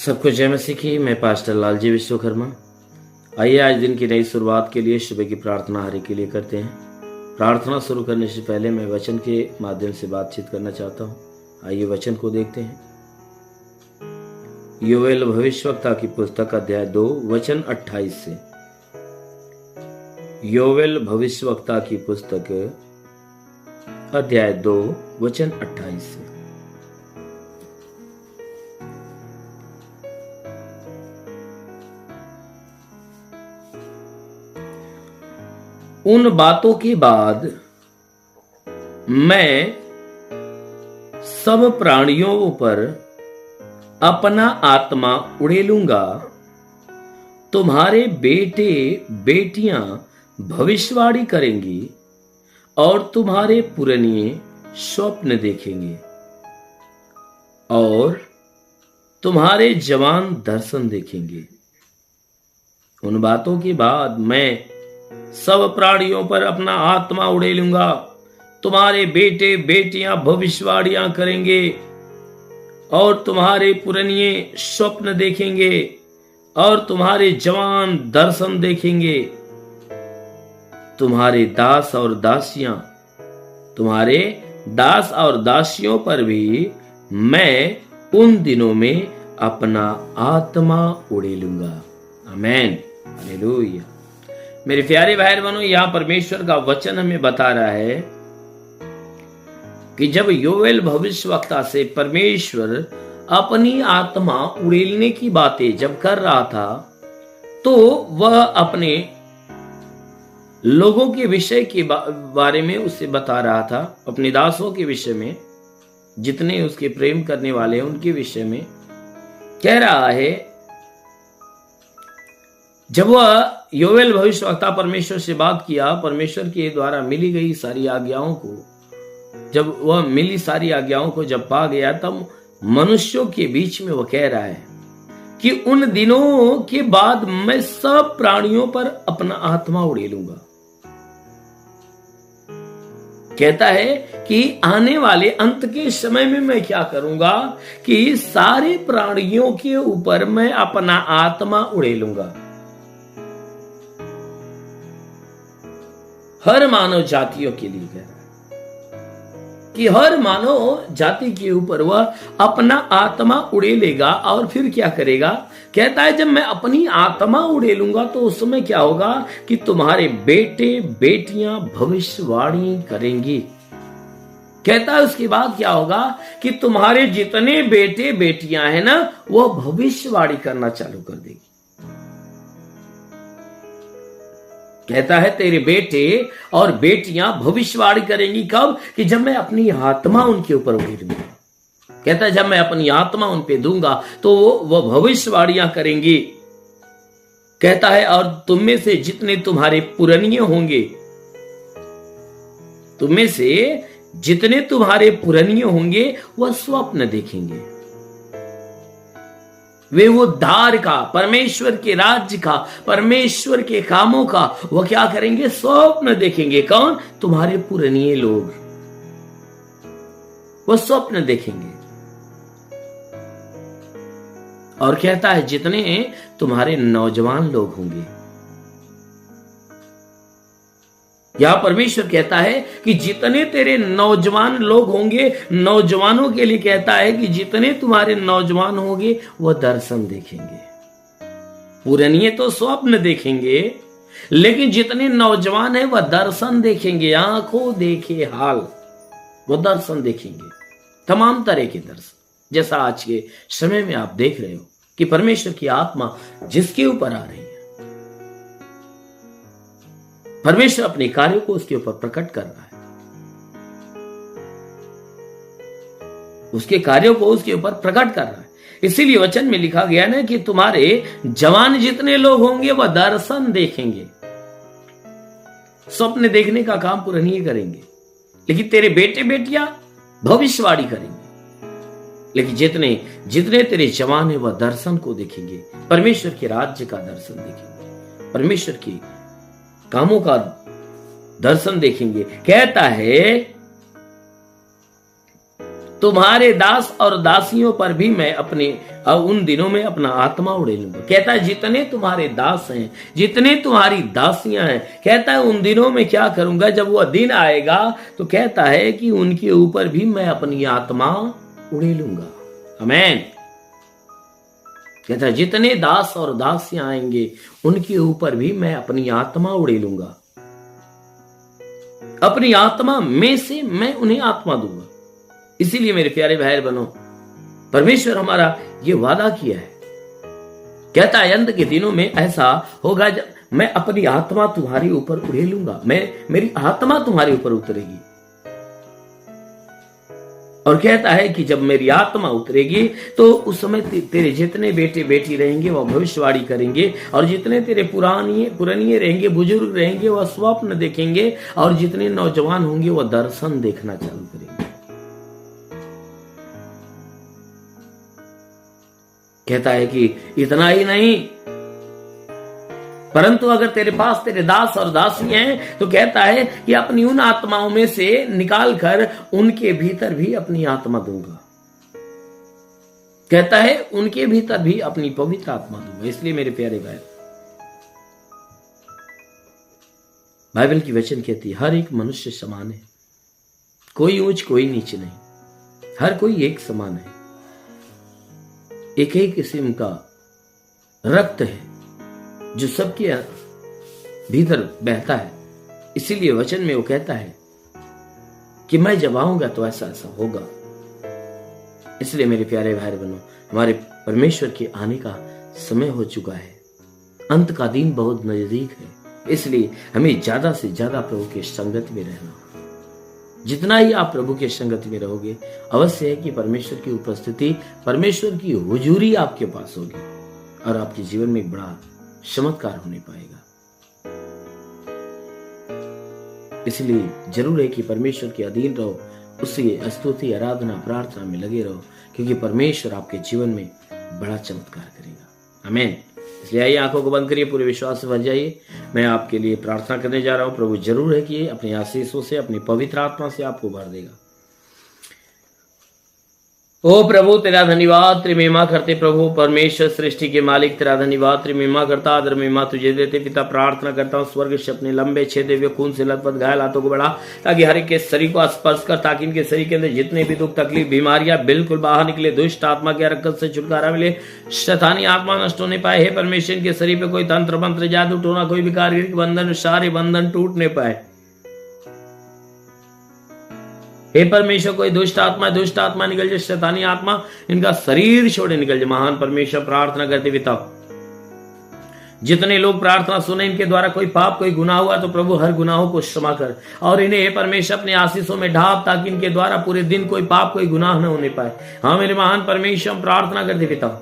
सबको जय मसीह की। मैं पास्टर लालजी विश्वकर्मा। आइए आज दिन की नई शुरुआत के लिए सुबह की प्रार्थना हरि के लिए करते हैं। प्रार्थना शुरू करने से पहले मैं वचन के माध्यम से बातचीत करना चाहता हूं। आइए वचन को देखते हैं। योवेल भविष्यवक्ता की पुस्तक अध्याय 2 वचन 28 से। योवेल भविष्यवक्ता की पुस्तक अध्याय 2 वचन 28 से। उन बातों के बाद मैं सब प्राणियों पर अपना आत्मा उड़ेलूंगा। तुम्हारे बेटे बेटियां भविष्यवाणी करेंगी और तुम्हारे पुरनिये स्वप्न देखेंगे और तुम्हारे जवान दर्शन देखेंगे। उन बातों के बाद मैं सब प्राणियों पर अपना आत्मा उड़ेलूंगा। तुम्हारे बेटे बेटियां भविष्यवाणियां करेंगे और तुम्हारे पुरनिये स्वप्न देखेंगे और तुम्हारे जवान दर्शन देखेंगे। तुम्हारे दास और दासियों पर भी मैं उन दिनों में अपना आत्मा उड़ेलूंगा। आमीन, हालेलुया। मेरे प्यारे भाई बहनों, यहां परमेश्वर का वचन हमें बता रहा है कि जब योवेल भविष्यवक्ता से परमेश्वर अपनी आत्मा उड़ेलने की बातें जब कर रहा था, तो वह अपने लोगों के विषय के बारे में उससे बता रहा था, अपने दासों के विषय में, जितने उसके प्रेम करने वाले हैं उनके विषय में कह रहा है। जब वह योवेल भविष्यवक्ता परमेश्वर से बात किया, परमेश्वर के द्वारा मिली गई सारी आज्ञाओं को, जब वह मिली सारी आज्ञाओं को जब पा गया, तब मनुष्यों के बीच में वह कह रहा है कि उन दिनों के बाद मैं सब प्राणियों पर अपना आत्मा उड़ेलूंगा। कहता है कि आने वाले अंत के समय में मैं क्या करूंगा कि सारे प्राणियों के ऊपर मैं अपना आत्मा उड़ेलूंगा। हर मानव जातियों के लिए कह रहा है कि हर मानव जाति के ऊपर वह अपना आत्मा उड़ेलेगा। और फिर क्या करेगा? कहता है जब मैं अपनी आत्मा उड़ेलूंगा तो उस समय क्या होगा कि तुम्हारे बेटे बेटियां भविष्यवाणी करेंगी। कहता है उसके बाद क्या होगा कि तुम्हारे जितने बेटे बेटियां हैं ना, वह भविष्यवाणी करना चालू कर देगी। कहता है तेरे बेटे और बेटियां भविष्यवाणी करेंगी। कब? कि जब मैं अपनी आत्मा उनके ऊपर उड़ेलूंगा। कहता है जब मैं अपनी आत्मा उन पे दूंगा तो वह भविष्यवाणियां करेंगी। कहता है और तुम में से जितने तुम्हारे पुरनिये होंगे, तुम में से जितने तुम्हारे पुरनिये होंगे वह स्वप्न देखेंगे। वे वो धार का, परमेश्वर के राज्य का, परमेश्वर के कामों का वो क्या करेंगे? स्वप्न देखेंगे। कौन? तुम्हारे पुरनिये लोग, वो स्वप्न देखेंगे। और कहता है जितने तुम्हारे नौजवान लोग होंगे, यहां परमेश्वर कहता है कि जितने तेरे नौजवान लोग होंगे, नौजवानों के लिए कहता है कि जितने तुम्हारे नौजवान होंगे वह दर्शन देखेंगे। पुरनिये तो स्वप्न देखेंगे, लेकिन जितने नौजवान हैं वह दर्शन देखेंगे। आंखों देखे हाल, वो दर्शन देखेंगे, तमाम तरह के दर्शन। जैसा आज के समय में आप देख रहे हो कि परमेश्वर की आत्मा जिसके ऊपर आ रही है, परमेश्वर अपने कार्यों को उसके ऊपर प्रकट कर रहा है, उसके कार्यों को उसके ऊपर प्रकट कर रहा है। इसीलिए वचन में लिखा गया ना कि तुम्हारे जवान जितने लोग होंगे वह दर्शन देखेंगे। स्वप्न देखने का काम पुरनिये करेंगे, लेकिन तेरे बेटे बेटियां भविष्यवाणी करेंगे। लेकिन जितने तेरे जवान है वह दर्शन को देखेंगे, परमेश्वर के राज्य का दर्शन देखेंगे, परमेश्वर की कामों का दर्शन देखेंगे। कहता है तुम्हारे दास और दासियों पर भी मैं अपने उन दिनों में अपना आत्मा उड़ेलूंगा। कहता है जितने तुम्हारे दास हैं, जितने तुम्हारी दासियां हैं, कहता है उन दिनों में क्या करूंगा, जब वह दिन आएगा तो कहता है कि उनके ऊपर भी मैं अपनी आत्मा उड़ेलूंगा। आमीन। कहता है जितने दास और दासियां आएंगे उनके ऊपर भी मैं अपनी आत्मा उड़ेलूंगा। अपनी आत्मा में से मैं उन्हें आत्मा दूंगा। इसीलिए मेरे प्यारे भाई बहनों, परमेश्वर हमारा ये वादा किया है, कहता है अंत के दिनों में ऐसा होगा जब मैं अपनी आत्मा तुम्हारे ऊपर उड़ेलूंगा, मेरी आत्मा तुम्हारे ऊपर उतरेगी। और कहता है कि जब मेरी आत्मा उतरेगी तो उस समय तेरे जितने बेटे बेटी रहेंगे वह भविष्यवाणी करेंगे, और जितने तेरे पुरानिये रहेंगे, बुजुर्ग रहेंगे, वह स्वप्न देखेंगे, और जितने नौजवान होंगे वह दर्शन देखना चालू करेंगे। कहता है कि इतना ही नहीं, परंतु अगर तेरे पास तेरे दास और दासी हैं तो कहता है कि अपनी उन आत्माओं में से निकाल कर उनके भीतर भी अपनी आत्मा दूंगा। कहता है उनके भीतर भी अपनी पवित्र आत्मा दूंगा। इसलिए मेरे प्यारे भाई, बाइबल की वचन कहती है हर एक मनुष्य समान है, कोई ऊंच कोई नीच नहीं, हर कोई एक समान है, एक ही किस्म का रक्त है जो सबके भीतर बहता है। इसीलिए वचन में वो कहता है कि मैं जब आऊंगा तो ऐसा ऐसा होगा। इसलिए मेरे प्यारे भाई बहनों, हमारे परमेश्वर के आने का समय हो चुका है, अंत का दिन बहुत नजदीक है। इसलिए हमें ज्यादा से ज्यादा प्रभु के संगत में रहना। जितना ही आप प्रभु के संगत में रहोगे, अवश्य है कि परमेश्वर की उपस्थिति, परमेश्वर की हुजूरी आपके पास होगी, और आपके जीवन में एक बड़ा चमत्कार होने पाएगा। इसलिए जरूर है कि परमेश्वर के अधीन रहो, उसकी स्तुति आराधना प्रार्थना में लगे रहो, क्योंकि परमेश्वर आपके जीवन में बड़ा चमत्कार करेगा। आमीन। इसलिए आइए आंखों को बंद करिए, पूरे विश्वास से भर जाइए। मैं आपके लिए प्रार्थना करने जा रहा हूं। प्रभु जरूर है कि अपनी आशीषों से, अपनी पवित्र आत्मा से आपको भर देगा। ओ प्रभु तेरा धन्यवाद, तेरी महिमा करते प्रभु परमेश्वर सृष्टि के मालिक, तेरा धन्यवाद, तेरी महिमा करता, आदर महिमा तुझे देते पिता। प्रार्थना करता हूँ स्वर्ग से अपने लंबे छेदे हुए खून से लथपथ घायल हाथों को बढ़ा, ताकि हर एक के शरीर को स्पर्श कर, ताकि इनके शरीर के अंदर जितने भी दुख तकलीफ बीमारियां बिल्कुल बाहर निकले, दुष्ट आत्मा के हरकत से छुटकारा मिले, शैतानी आत्मा नष्ट होने पाए। हे परमेश्वर के शरीर पे कोई तंत्र मंत्र जादू टोना, कोई भी कारगिरी के बंधन, सारे बंधन टूटने पाए। हे परमेश्वर कोई दुष्ट आत्मा निकल जाए, शैतानी आत्मा इनका शरीर छोड़े निकल जाए। महान परमेश्वर प्रार्थना करते पिता, जितने लोग प्रार्थना सुने इनके द्वारा कोई पाप कोई गुनाह हुआ तो प्रभु हर गुनाहों को क्षमा कर, और इन्हें हे परमेश्वर अपने आशीषों में ढाप, ताकि इनके द्वारा पूरे दिन कोई पाप कोई गुनाह न होने पाए। हाँ मेरे महान परमेश्वर, हम प्रार्थना करते पिता,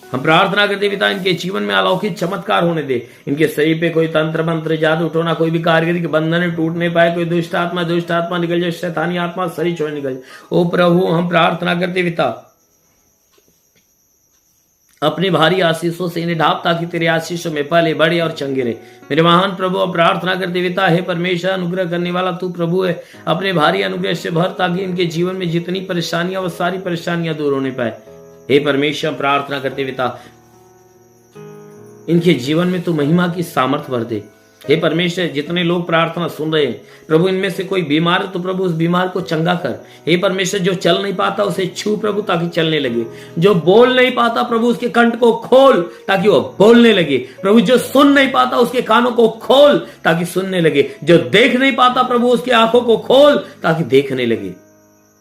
हम प्रार्थना करते पिता, इनके जीवन में अलौकिक चमत्कार होने दे। इनके शरीर पे कोई तंत्र मंत्र जादू टोना, कोई भी कारगिरी के बंधन टूटने पाए, कोई दुष्ट आत्मा निकल जाए, शैतानी आत्मा शरीर छोड़ निकल जाए। ओ प्रभु हम प्रार्थना करते पिता, अपनी भारी आशीषों से इन्हें ढाप, ताकि तेरे आशीषों में पले बड़े और चंगे रहे। मेरे महान प्रभु अब प्रार्थना करते पिता, हे परमेश्वर अनुग्रह करने वाला तू प्रभु है, अपने भारी अनुग्रह से भर, ताकि इनके जीवन में जितनी परेशानियां वो सारी परेशानियां दूर होने पाए। हे परमेश्वर प्रार्थना करते पिता, इनके जीवन में तू महिमा की सामर्थ भर दे। हे परमेश्वर जितने लोग प्रार्थना सुन रहे हैं प्रभु, इनमें से कोई बीमार है तो प्रभु उस बीमार को चंगा कर। हे परमेश्वर जो चल नहीं पाता उसे छू प्रभु, ताकि चलने लगे। जो बोल नहीं पाता प्रभु उसके कंठ को खोल, ताकि वो बोलने लगे। प्रभु जो सुन नहीं पाता उसके कानों को खोल, ताकि सुनने लगे। जो देख नहीं पाता प्रभु उसकी आंखों को खोल, ताकि देखने लगे।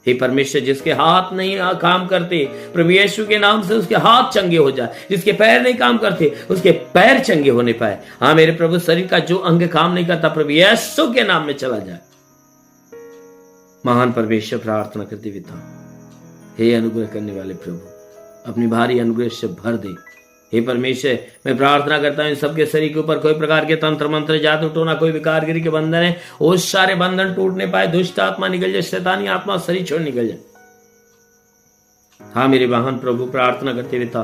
हे परमेश्वर जिसके हाथ नहीं काम करते प्रभु यीशु के नाम से उसके हाथ चंगे हो जाए, जिसके पैर नहीं काम करते उसके पैर चंगे होने पाए। हाँ मेरे प्रभु शरीर का जो अंग काम नहीं करता प्रभु यीशु के नाम में चला जाए। महान परमेश्वर प्रार्थना करते पिता, हे अनुग्रह करने वाले प्रभु अपनी भारी अनुग्रह से भर दे। हे परमेश्वर मैं प्रार्थना करता हूँ सबके शरीर के ऊपर कोई प्रकार के तंत्र मंत्र जादू टोना, कोई भी कारगिरी के बंधन है वो सारे बंधन टूटने पाए, दुष्ट आत्मा निकल जाए, शैतानी आत्मा शरीर छोड़ निकल जाए। हाँ मेरे महान प्रभु प्रार्थना करते पिता,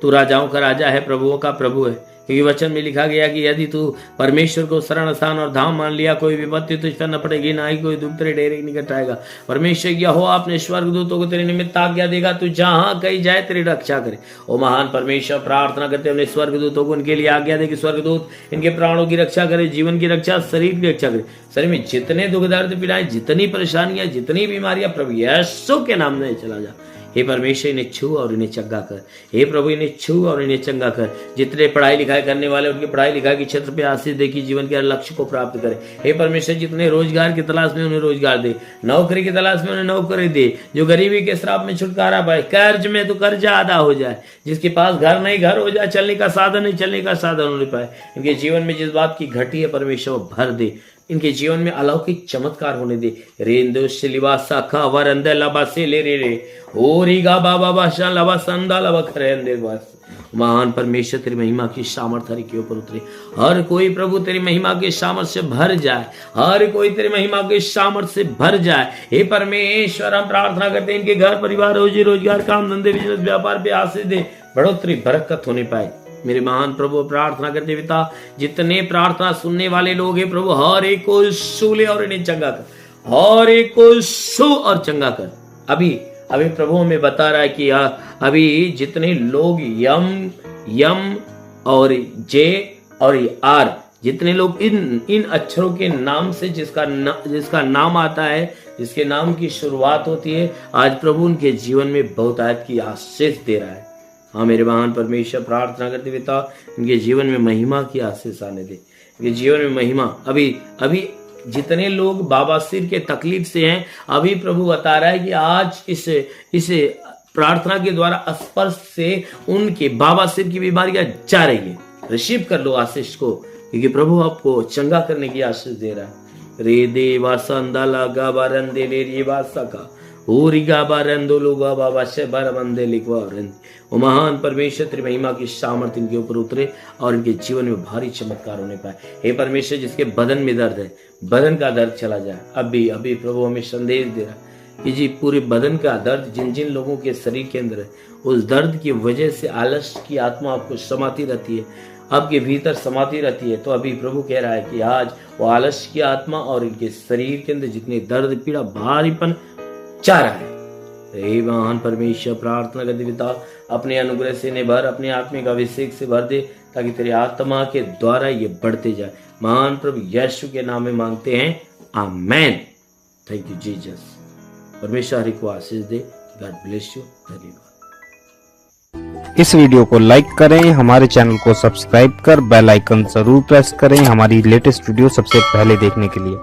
तू राजाओं का राजा है, प्रभुओं का प्रभु है। क्योंकि वचन में लिखा गया कि यदि तू परमेश्वर को शरण स्थान और धाम मान लिया, कोई विपत्ति तुझ पर न पड़ेगी, ना ही कोई दुख तेरे डेरे निकट आएगा। परमेश्वर यहोवा अपने स्वर्गदूतों को तेरे निमित्त आज्ञा देगा, तू जहां कहीं जाए तेरी रक्षा करे। ओ महान परमेश्वर, प्रार्थना करते अपने स्वर्गदूतों को उनके लिए आज्ञा दे कि स्वर्गदूत इनके प्राणों की रक्षा करे, जीवन की रक्षा, शरीर की रक्षा करे। शरीर में जितने दुख दर्द पीड़ाएं, जितनी परेशानियां, जितनी बीमारियां, प्रभु यीशु के नाम में चला जा। हे परमेश्वर, इन्हें छू और इन्हें चंगा कर। हे प्रभु, इन्हें छू और इन्हें चंगा कर। जितने पढ़ाई लिखाई करने वाले उनकी पढ़ाई लिखाई के क्षेत्र पे आशीष दे कि जीवन के हर लक्ष्य को प्राप्त करे। हे परमेश्वर, जितने रोजगार की तलाश में उन्हें रोजगार दे, नौकरी की तलाश में उन्हें नौकरी दे, जो गरीबी के श्राप में छुटकारा पाए, कर्ज में तो कर्जा अदा हो जाए, जिसके पास घर नहीं घर हो जाए, चलने का साधन नहीं चलने का साधन हो नहीं पाए। इनके जीवन में जिस बात की घटी है परमेश्वर भर दे, इनके जीवन में अलौकिक चमत्कार होने दे। रेंदो लिबासा खा वरंद लबा से ले रे ओरी गा बाबा बाशा लबा संदा लबा खरेंदे बस। महान परमेश्वर, तेरी महिमा की सामर्थ हर के ऊपर उतरे। हर कोई प्रभु तेरी महिमा के सामर्थ से भर जाए, हर कोई तेरी महिमा के सामर्थ से भर जाए। हे परमेश्वर, हम प्रार्थना करते हैं इनके घर परिवार, रोजी रोजगार, काम धंधे, बिजनेस, व्यापार पे आशीष दे, बढ़ोतरी बरकत होने पाए। मेरे महान प्रभु, प्रार्थना करते पिता, जितने प्रार्थना सुनने वाले लोग हैं प्रभु, हर एक को छू ले और इन्हें चंगा कर, हर एक को छू और चंगा कर। अभी प्रभु हमें बता रहा है कि अभी जितने लोग यम और जे और आर, जितने लोग इन अक्षरों के नाम से जिसका नाम आता है, जिसके नाम की शुरुआत होती है, आज प्रभु उनके जीवन में बहुत आयत की आशीष दे रहा है। हाँ मेरे महान परमेश्वर, प्रार्थना करते पिता, इनके जीवन में महिमा की आशीष आने दे, इनके जीवन में महिमा। अभी जितने लोग बाबासीर के तकलीफ से हैं, अभी प्रभु बता रहा है कि आज इस प्रार्थना के द्वारा स्पर्श से उनके बाबासीर की बीमारियां जा रही है। रिसीव कर लो आशीष को, क्योंकि प्रभु आपको चंगा करने की आशीष दे रहा है। रे देवा संदाला गाबा रंदे ले रे वासा का ओरी गाबा रंदो लोगा बाबा से बर बंदे लिखवा रंदे। वो महान परमेश्वर, तेरी महिमा की सामर्थ्य इनके ऊपर उतरे और इनके जीवन में भारी चमत्कार होने पाए। हे परमेश्वर, जिसके बदन में दर्द है, बदन का दर्द चला जाए। अभी प्रभु हमें संदेश दे रहा है कि जी पूरे बदन का दर्द जिन लोगों के शरीर के अंदर है, उस दर्द की वजह से आलस्य की आत्मा आपको समाती रहती है, आपके भीतर समाती रहती है। तो अभी प्रभु कह रहा है कि आज वो आलस्य की आत्मा और इनके शरीर के अंदर जितने दर्द पीड़ा भारीपन चाह रहा है, हे महान परमेश्वर, प्रार्थना करते पिता, अपने अनुग्रह से इन्हें भर, अपने आत्मिक अभिषेक से भर दे, ताकि तेरे आत्मा के द्वारा ये बढ़ते जाए। महान प्रभु यीशु के नाम में मांगते हैं, आमेन। Thank you Jesus. परमेश्वर हरि को आशीष दे। God bless you. धन्यवाद। इस वीडियो को लाइक करें, हमारे चैनल को सब्सक्राइब कर बेल आइकन जरूर प्रेस करें हमारी लेटेस्ट वीडियो सबसे पहले देखने के लिए।